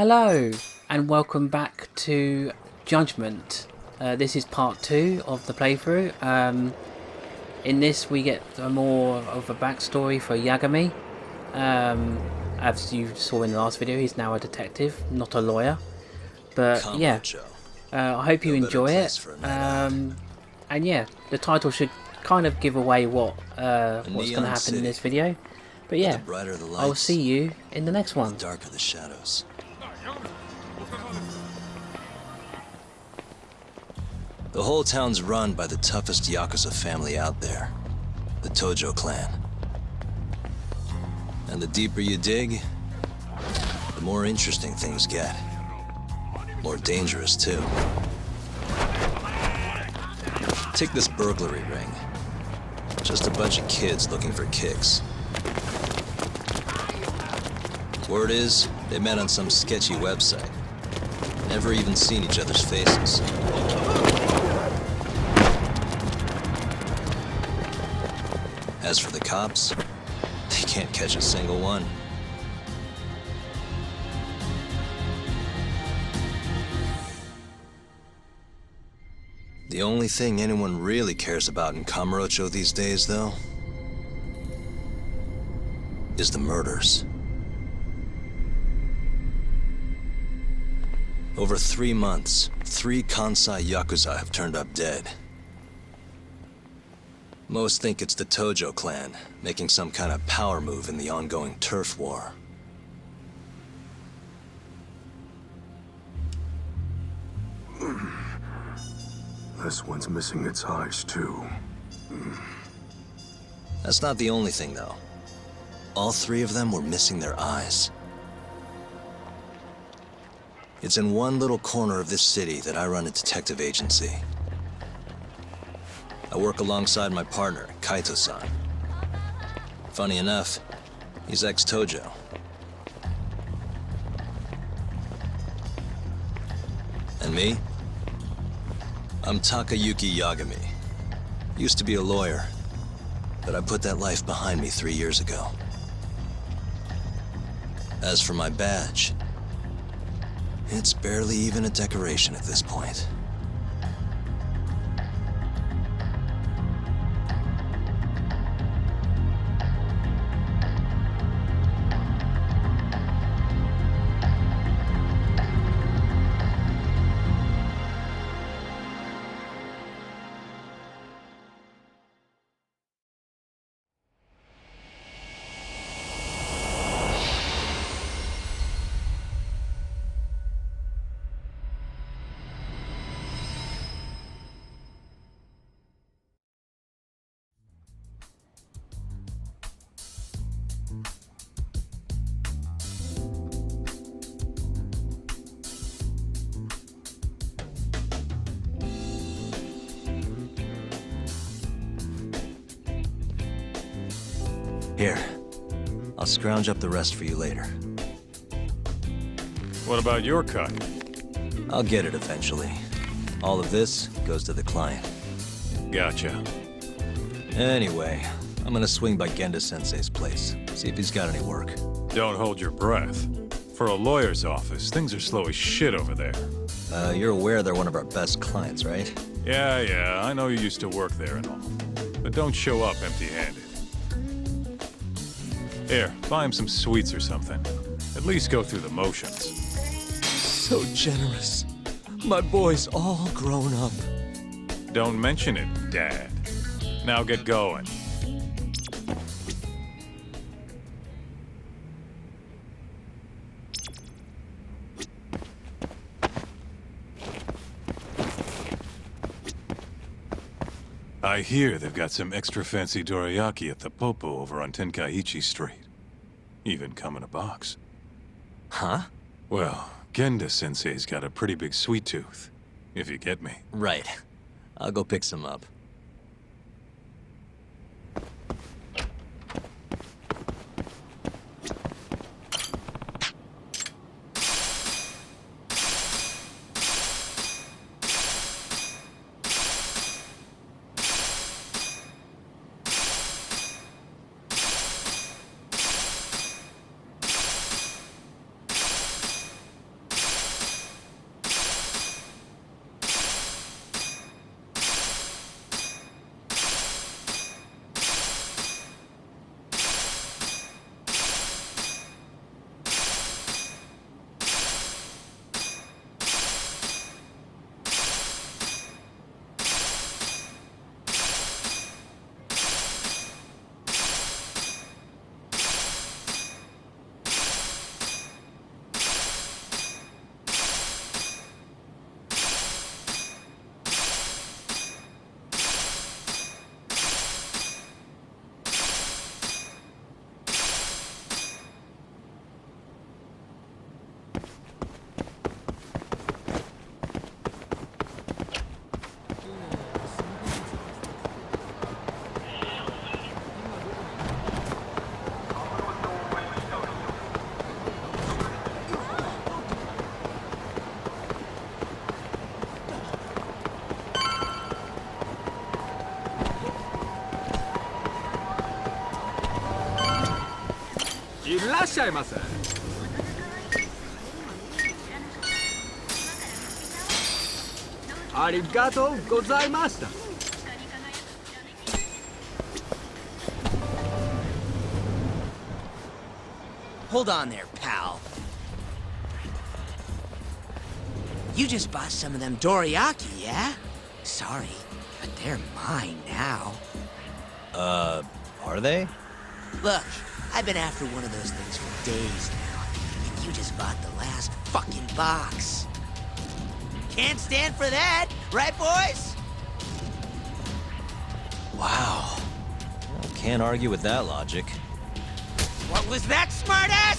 Hello, and welcome back to Judgment. This is part 2 of the playthrough. In this, we get more of a backstory for Yagami. As you saw in the last video, he's now a detective, not a lawyer. But yeah, I hope you enjoy it. And yeah, the title should kind of give away what's going to happen in this video. But yeah, I'll see you in the next one. The darker the shadows. The whole town's run by the toughest Yakuza family out there, the Tojo clan. And the deeper you dig, the more interesting things get. More dangerous, too. Take this burglary ring. Just a bunch of kids looking for kicks. Word is, they met on some sketchy website. Never even seen each other's faces. As for the cops, they can't catch a single one. The only thing anyone really cares about in Kamurocho these days, though, is the murders. Over 3 months, 3 Kansai Yakuza have turned up dead. Most think it's the Tojo clan, making some kind of power move in the ongoing turf war. This one's missing its eyes, too. That's not the only thing, though. All 3 of them were missing their eyes. It's in one little corner of this city that I run a detective agency. I work alongside my partner, Kaito-san. Funny enough, he's ex-Tojo. And me? I'm Takayuki Yagami. Used to be a lawyer, but I put that life behind me 3 years ago. As for my badge, it's barely even a decoration at this point. Here, I'll scrounge up the rest for you later. What about your cut? I'll get it eventually. All of this goes to the client. Gotcha. Anyway, I'm gonna swing by Genda-sensei's place, see if he's got any work. Don't hold your breath. For a lawyer's office, things are slow as shit over there. You're aware they're one of our best clients, right? Yeah, I know you used to work there and all. But don't show up empty-handed. Here, buy him some sweets or something. At least go through the motions. So generous. My boy's all grown up. Don't mention it, Dad. Now get going. I hear they've got some extra fancy dorayaki at the Popo over on Tenkaichi Street. Even come in a box. Huh? Well, Genda-sensei's got a pretty big sweet tooth, if you get me. Right. I'll go pick some up. しゃいませ。ありがとうございました。Hold on there, pal. You just bought some of them dorayaki, yeah? Sorry, but they're mine now. Are they? Look, I've been after one of those things for days now, and you just bought the last fucking box. Can't stand for that, right, boys? Wow. Well, can't argue with that logic. What was that, smartass?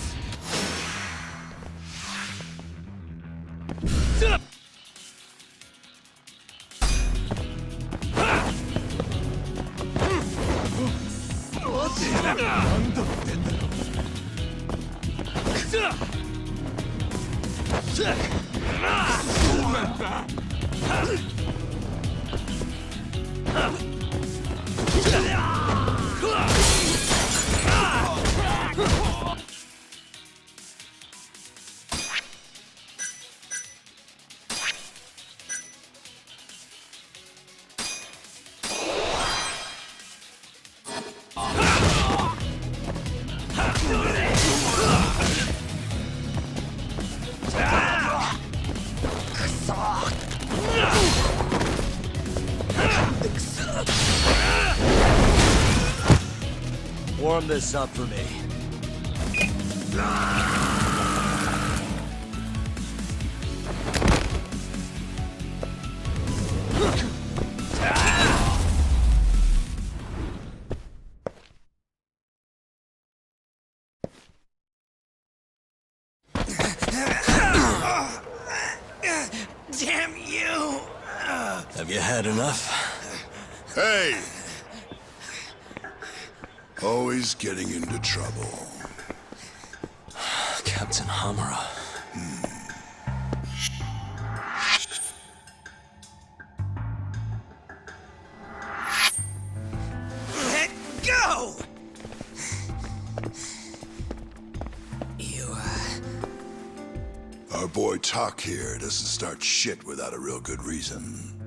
Warm this up for me. Damn you! Have you had enough? Hey! Always getting into trouble. Captain Hamura. Let go! Our boy Tak here doesn't start shit without a real good reason.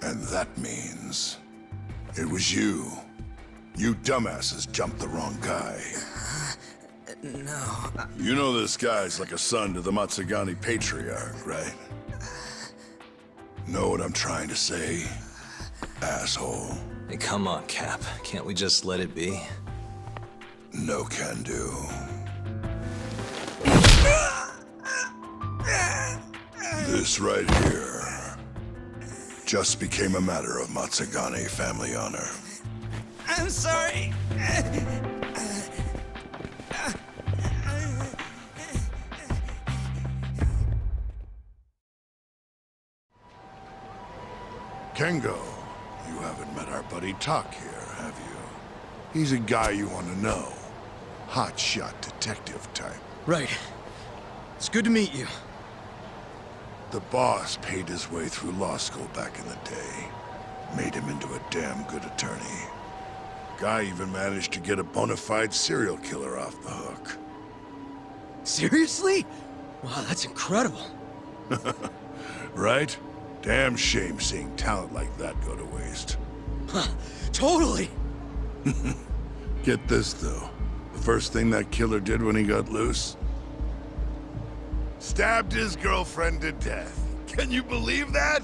And that means it was you. You dumbasses jumped the wrong guy. No. You know this guy's like a son to the Matsugani Patriarch, right? Know what I'm trying to say, asshole? Hey, come on, Cap. Can't we just let it be? No can do. This right here just became a matter of Matsugani family honor. I'm sorry. Kengo, you haven't met our buddy Tak here, have you? He's a guy you want to know. Hotshot detective type. Right. It's good to meet you. The boss paid his way through law school back in the day. Made him into a damn good attorney. Guy even managed to get a bona fide serial killer off the hook. Seriously? Wow, that's incredible. Right? Damn shame seeing talent like that go to waste. Huh, totally. Get this, though. The first thing that killer did when he got loose? Stabbed his girlfriend to death. Can you believe that?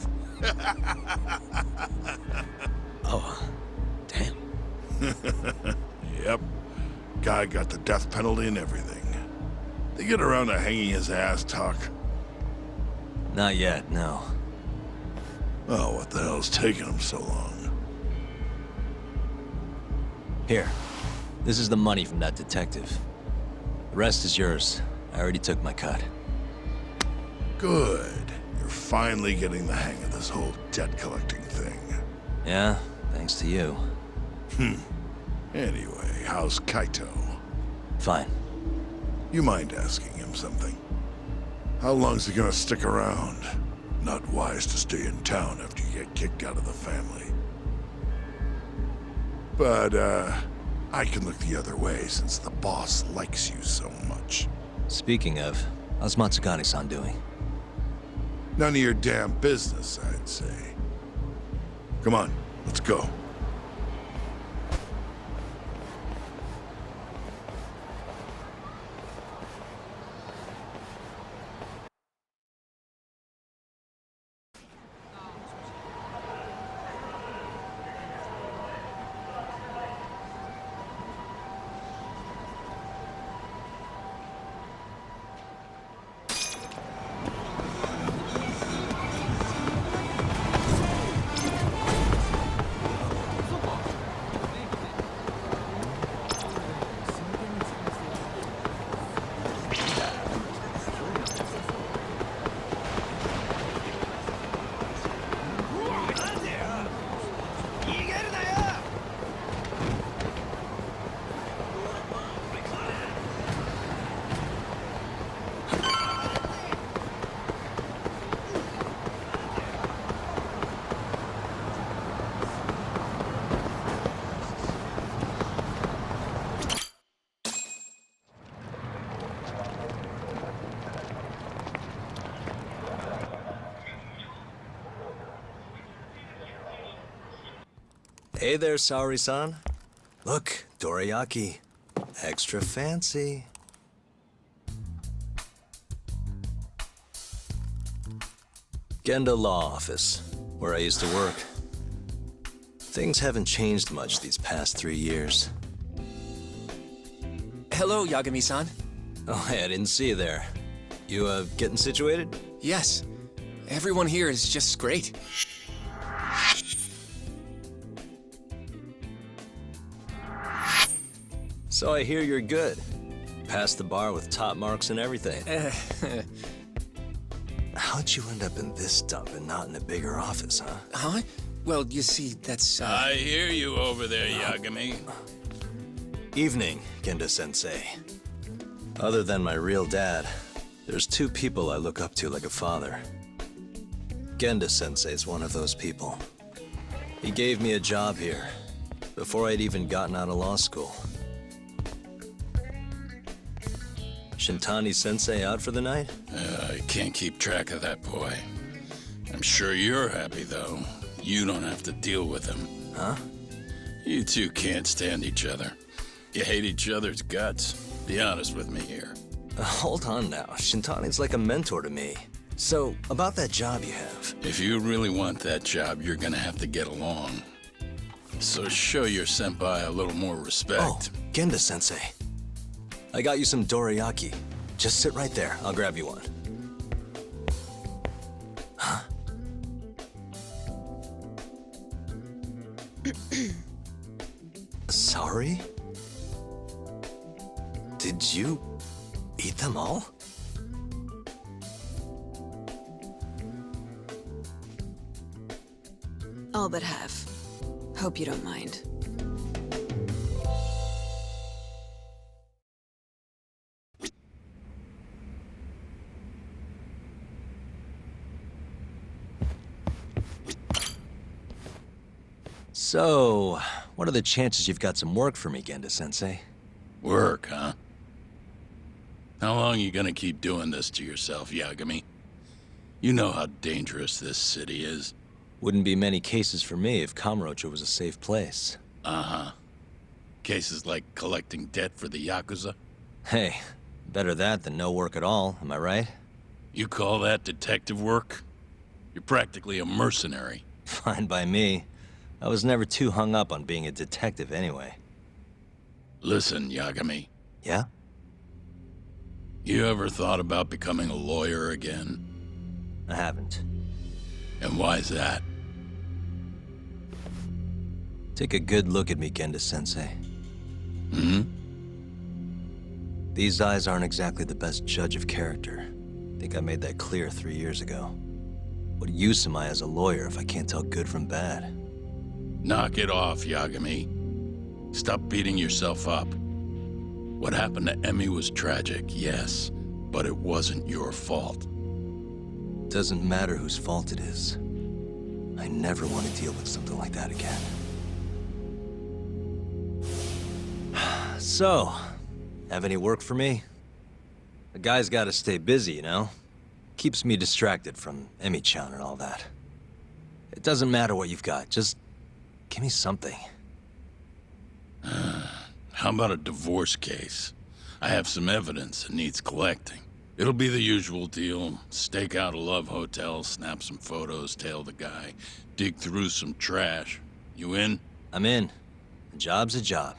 Oh, damn. Yep. Guy got the death penalty and everything. They get around to hanging his ass, Tak? Not yet, no. Oh, what the hell's taking him so long? Here. This is the money from that detective. The rest is yours. I already took my cut. Good. You're finally getting the hang of this whole debt-collecting thing. Yeah, thanks to you. Anyway, how's Kaito? Fine. You mind asking him something? How long's he gonna stick around? Not wise to stay in town after you get kicked out of the family. But, I can look the other way since the boss likes you so much. Speaking of, how's Matsugane-san doing? None of your damn business, I'd say. Come on, let's go. Hey there, Saori-san. Look, dorayaki. Extra fancy. Genda Law Office, where I used to work. Things haven't changed much these past 3 years. Hello, Yagami-san. Oh, hey, I didn't see you there. You, getting situated? Yes. Everyone here is just great. So I hear you're good. Passed the bar with top marks and everything. How'd you end up in this dump and not in a bigger office, huh? Huh? Well, you see, that's, I hear you over there, Yagami. Evening, Genda-sensei. Other than my real dad, there's 2 people I look up to like a father. Genda-sensei's one of those people. He gave me a job here, before I'd even gotten out of law school. Shintani-sensei out for the night? I can't keep track of that boy. I'm sure you're happy, though. You don't have to deal with him. Huh? You two can't stand each other. You hate each other's guts. Be honest with me here. Hold on now. Shintani's like a mentor to me. So, about that job you have. If you really want that job, you're gonna have to get along. So show your senpai a little more respect. Oh, Genda-sensei. I got you some dorayaki. Just sit right there. I'll grab you one. Huh? Sorry? Did you eat them all? All but half. Hope you don't mind. So, what are the chances you've got some work for me, Genda-sensei? Work, huh? How long you gonna keep doing this to yourself, Yagami? You know how dangerous this city is. Wouldn't be many cases for me if Kamurocho was a safe place. Uh-huh. Cases like collecting debt for the Yakuza? Hey, better that than no work at all, am I right? You call that detective work? You're practically a mercenary. Fine by me. I was never too hung up on being a detective anyway. Listen, Yagami. Yeah? You ever thought about becoming a lawyer again? I haven't. And why's that? Take a good look at me, Genda-sensei. Hmm? These eyes aren't exactly the best judge of character. Think I made that clear 3 years ago. What use am I as a lawyer if I can't tell good from bad? Knock it off, Yagami. Stop beating yourself up. What happened to Emmy was tragic, yes, but it wasn't your fault. Doesn't matter whose fault it is. I never want to deal with something like that again. So, have any work for me? A guy's gotta stay busy, you know? Keeps me distracted from Emi-chan and all that. It doesn't matter what you've got, just give me something. How about a divorce case? I have some evidence that needs collecting. It'll be the usual deal. Stake out a love hotel, snap some photos, tail the guy, dig through some trash. You in? I'm in. A job's a job.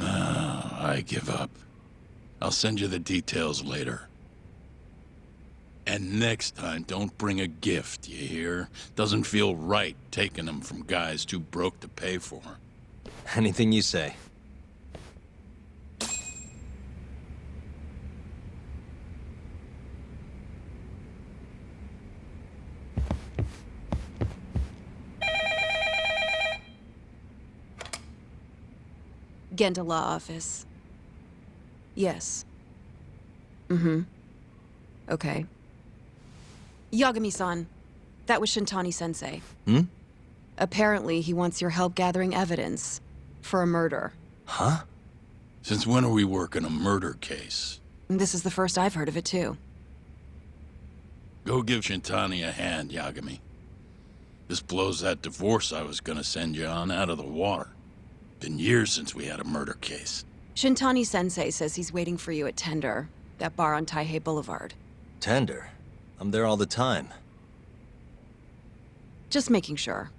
I give up. I'll send you the details later. And next time, don't bring a gift, you hear? Doesn't feel right taking them from guys too broke to pay for. Anything you say. Genda Law Office. Yes. Mm-hmm. Okay. Yagami-san, that was Shintani-sensei. Hmm? Apparently, he wants your help gathering evidence for a murder. Huh? Since when are we working a murder case? This is the first I've heard of it, too. Go give Shintani a hand, Yagami. This blows that divorce I was gonna send you on out of the water. Been years since we had a murder case. Shintani-sensei says he's waiting for you at Tender, that bar on Taihei Boulevard. Tender. I'm there all the time. Just making sure.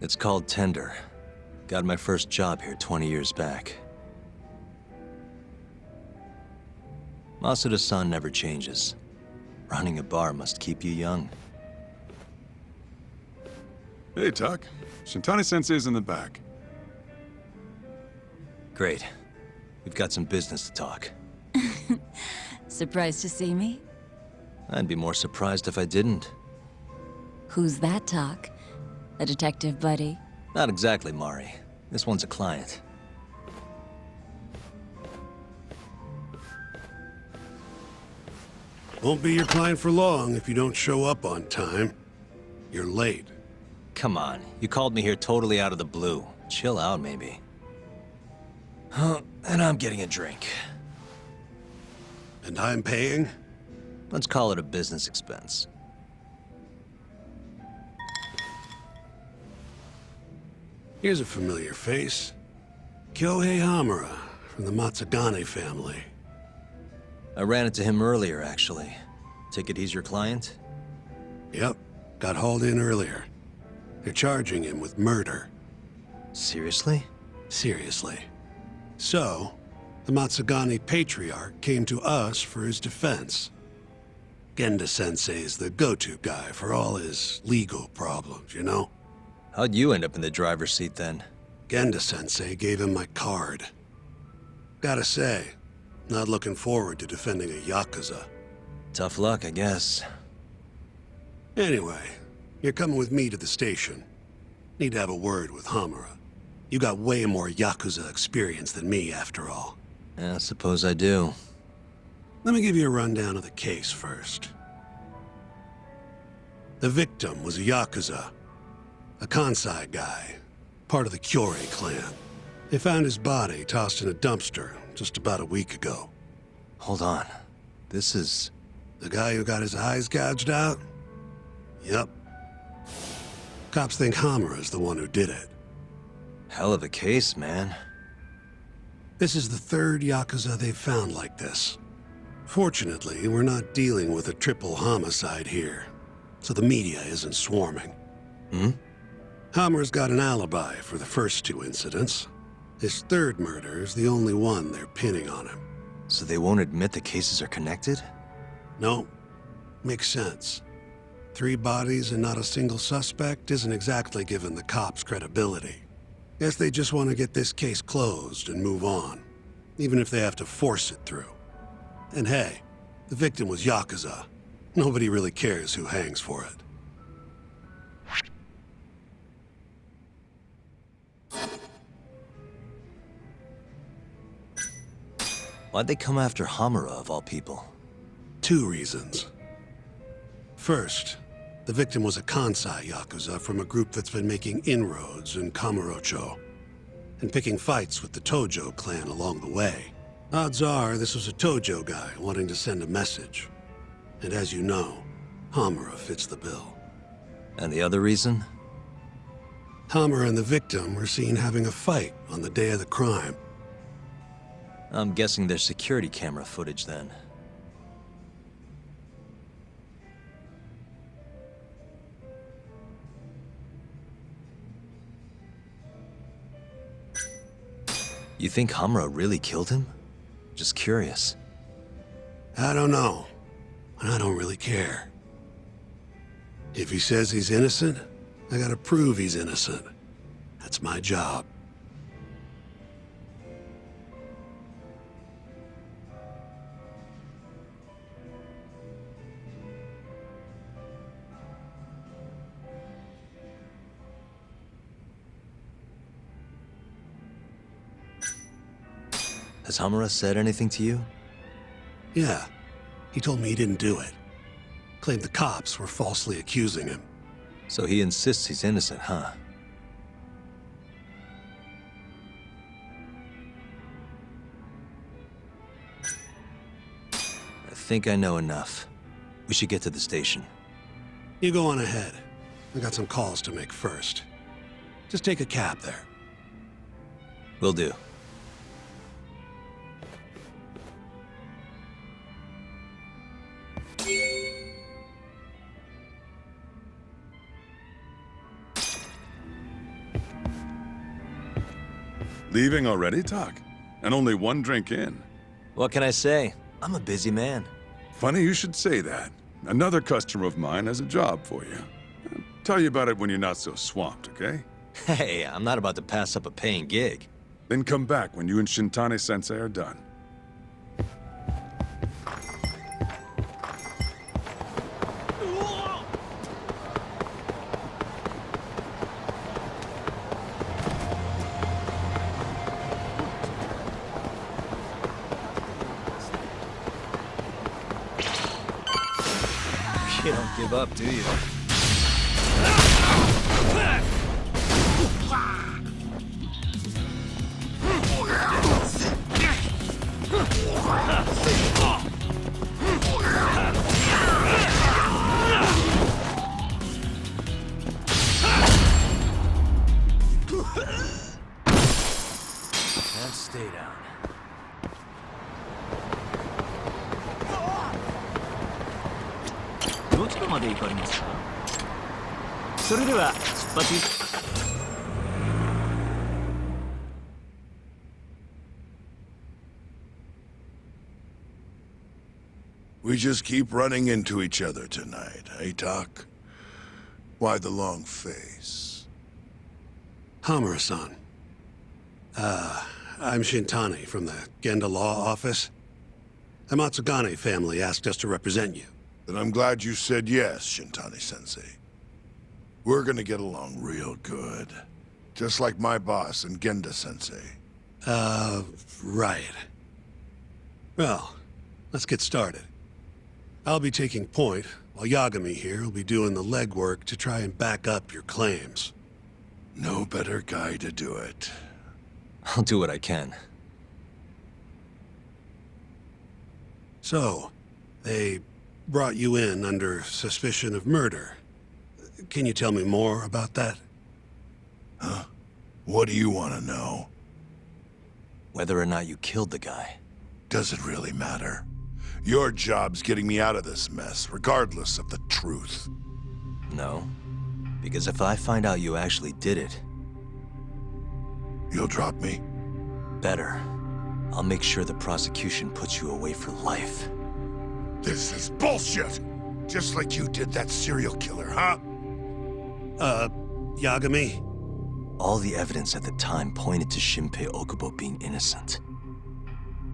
It's called Tender. Got my first job here 20 years back. Masuda-san never changes. Running a bar must keep you young. Hey, Tak. Shintani-sensei's in the back. Great. We've got some business to talk. Surprised to see me? I'd be more surprised if I didn't. Who's that, Tak? A detective buddy? Not exactly, Mari. This one's a client. Won't be your client for long if you don't show up on time. You're late. Come on, you called me here totally out of the blue. Chill out, maybe. And I'm getting a drink. And I'm paying? Let's call it a business expense. Here's a familiar face. Kyohei Hamura, from the Matsugane family. I ran into him earlier, actually. Take it he's your client? Yep, got hauled in earlier. They're charging him with murder. Seriously? Seriously. So, the Matsugane Patriarch came to us for his defense. Genda-sensei is the go-to guy for all his legal problems, you know? How'd you end up in the driver's seat then? Genda-sensei gave him my card. Gotta say, not looking forward to defending a Yakuza. Tough luck, I guess. Anyway, you're coming with me to the station. Need to have a word with Hamura. You got way more Yakuza experience than me, after all. I suppose I do. Let me give you a rundown of the case first. The victim was a Yakuza. A Kansai guy, part of the Kyorei clan. They found his body tossed in a dumpster just about a week ago. Hold on. This is... The guy who got his eyes gouged out? Yep. Cops think Hamura's the one who did it. Hell of a case, man. This is the third Yakuza they've found like this. Fortunately, we're not dealing with a triple homicide here, so the media isn't swarming. Hammer's got an alibi for the first two incidents. His third murder is the only one they're pinning on him. So they won't admit the cases are connected? No. Makes sense. 3 bodies and not a single suspect isn't exactly giving the cops credibility. Guess they just want to get this case closed and move on, even if they have to force it through. And hey, the victim was Yakuza. Nobody really cares who hangs for it. Why'd they come after Hamura, of all people? 2 reasons. First, the victim was a Kansai Yakuza from a group that's been making inroads in Kamurocho, and picking fights with the Tojo clan along the way. Odds are this was a Tojo guy wanting to send a message. And as you know, Hamura fits the bill. And the other reason? Hamura and the victim were seen having a fight on the day of the crime. I'm guessing there's security camera footage then. You think Hamura really killed him? Just curious. I don't know, and I don't really care. If he says he's innocent, I gotta prove he's innocent. That's my job. Has Hamura said anything to you? Yeah. He told me he didn't do it. Claimed the cops were falsely accusing him. So he insists he's innocent, huh? I think I know enough. We should get to the station. You go on ahead. I got some calls to make first. Just take a cab there. Will do. Leaving already, Tak? And only 1 drink in. What can I say? I'm a busy man. Funny you should say that. Another customer of mine has a job for you. I'll tell you about it when you're not so swamped, okay? Hey, I'm not about to pass up a paying gig. Then come back when you and Shintani-sensei are done. You don't give up, do you? Can't stay down. どちらまで行かれますか？それでは出発。We just keep running into each other tonight, eh, Tak? Why the long face? Hamura-san. I'm Shintani from the Genda Law Office. The Matsugane family asked us to represent you. Then I'm glad you said yes, Shintani-sensei. We're gonna get along real good. Just like my boss and Genda-sensei. Right. Well, let's get started. I'll be taking point, while Yagami here will be doing the legwork to try and back up your claims. No better guy to do it. I'll do what I can. So, they brought you in under suspicion of murder. Can you tell me more about that? Huh? What do you want to know? Whether or not you killed the guy. Does it really matter? Your job's getting me out of this mess, regardless of the truth. No. Because if I find out you actually did it... You'll drop me? Better. I'll make sure the prosecution puts you away for life. This is bullshit! Just like you did that serial killer, huh? Yagami? All the evidence at the time pointed to Shinpei Okubo being innocent.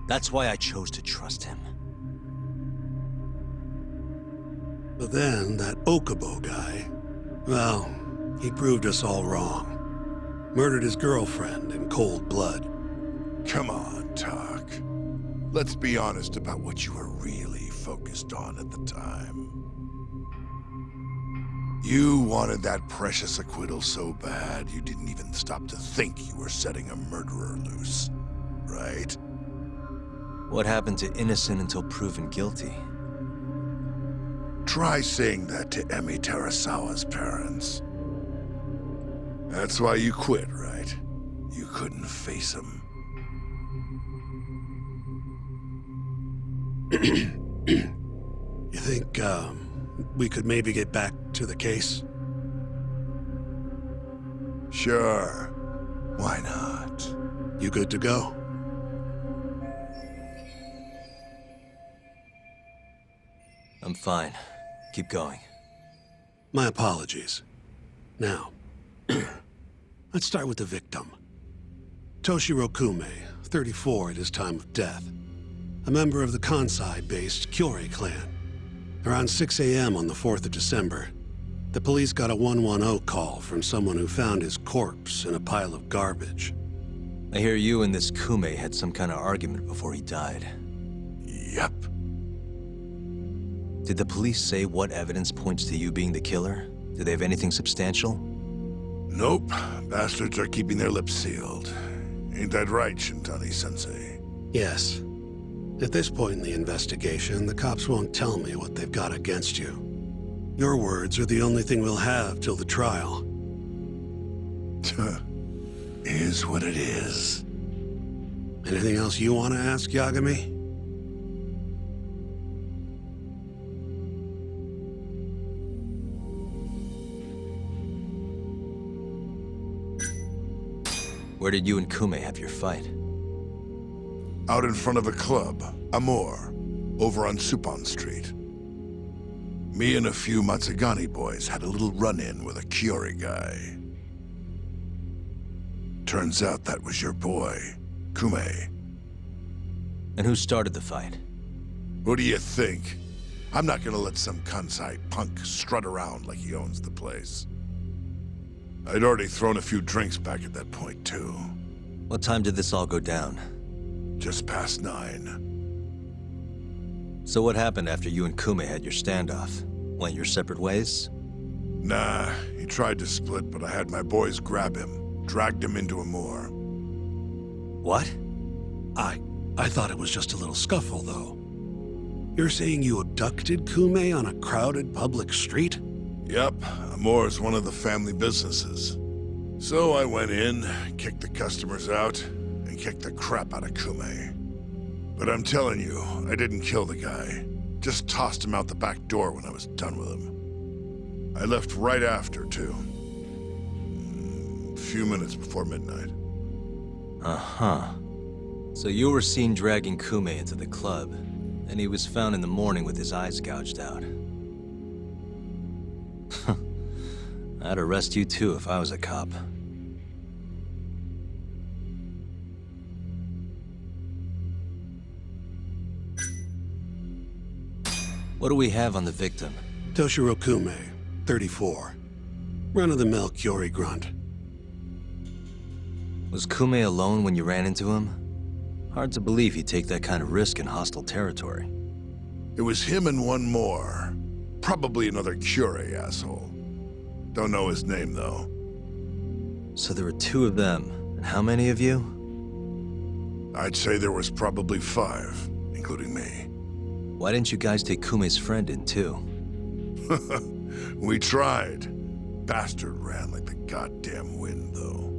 That's why I chose to trust him. But then, that Okubo guy, well, he proved us all wrong. Murdered his girlfriend in cold blood. Come on, Tak. Let's be honest about what you were really focused on at the time. You wanted that precious acquittal so bad, you didn't even stop to think you were setting a murderer loose, right? What happened to innocent until proven guilty? Try saying that to Emi Terasawa's parents. That's why you quit, right? You couldn't face him. You think, we could maybe get back to the case? Sure. Why not? You good to go? I'm fine. Keep going. My apologies. Now, let's start with the victim. Toshiro Kume, 34 at his time of death. A member of the Kansai-based Kyorei clan. Around 6 a.m. on the 4th of December, the police got a 110 call from someone who found his corpse in a pile of garbage. I hear you and this Kume had some kind of argument before he died. Yep. Did the police say what evidence points to you being the killer? Do they have anything substantial? Nope. Bastards are keeping their lips sealed. Ain't that right, Shintani-sensei? Yes. At this point in the investigation, the cops won't tell me what they've got against you. Your words are the only thing we'll have till the trial. Is what it is. Anything else you want to ask, Yagami? Where did you and Kume have your fight? Out in front of a club, Amor, over on Supon Street. Me and a few Matsugani boys had a little run-in with a Kyorei guy. Turns out that was your boy, Kume. And who started the fight? What do you think? I'm not gonna let some Kansai punk strut around like he owns the place. I'd already thrown a few drinks back at that point, too. What time did this all go down? Just past 9. So what happened after you and Kume had your standoff? Went your separate ways? Nah, he tried to split, but I had my boys grab him, dragged him into Amor. What? I thought it was just a little scuffle, though. You're saying you abducted Kume on a crowded public street? Yep, Amor's one of the family businesses. So I went in, kicked the customers out, and kicked the crap out of Kume. But I'm telling you, I didn't kill the guy. Just tossed him out the back door when I was done with him. I left right after, too. A few minutes before midnight. Uh-huh. So you were seen dragging Kume into the club, and he was found in the morning with his eyes gouged out. I'd arrest you too if I was a cop. What do we have on the victim? Toshiro Kume, 34. Run-of-the-mill Kyorei grunt. Was Kume alone when you ran into him? Hard to believe he'd take that kind of risk in hostile territory. It was him and one more. Probably another Kyorei asshole. Don't know his name, though. So there were 2 of them. And how many of you? I'd say there was probably 5, including me. Why didn't you guys take Kume's friend in, too? We tried, bastard ran like the goddamn wind, though.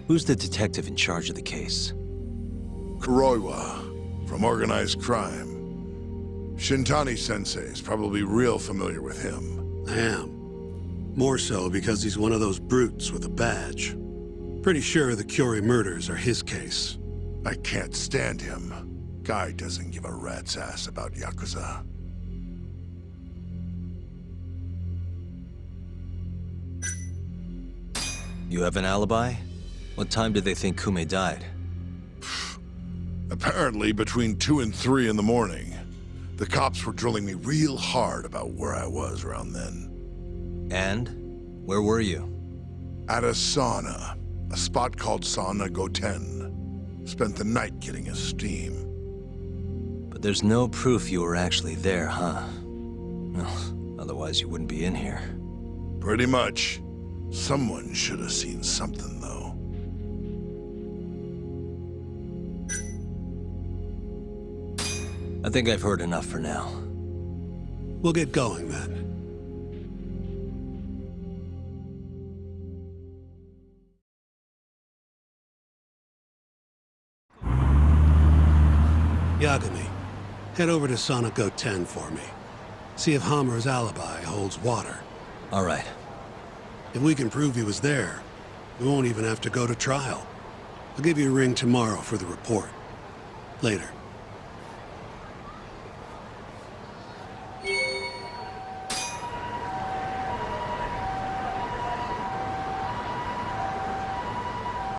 Who's the detective in charge of the case? Kuroiwa, from Organized Crime. Shintani-sensei is probably real familiar with him. I am. More so because he's one of those brutes with a badge. Pretty sure the Curie murders are his case. I can't stand him. Guy doesn't give a rat's ass about Yakuza. You have an alibi? What time did they think Kume died? Apparently between 2 and 3 in the morning. The cops were drilling me real hard about where I was around then. And? Where were you? At a sauna. A spot called Sauna Goten. Spent the night getting a steam. But there's no proof you were actually there, huh? Well, otherwise you wouldn't be in here. Pretty much. Someone should have seen something, though. I think I've heard enough for now. We'll get going then. Yagami, head over to Sauna Goten for me. See if Hamura's alibi holds water. All right. If we can prove he was there, we won't even have to go to trial. I'll give you a ring tomorrow for the report. Later.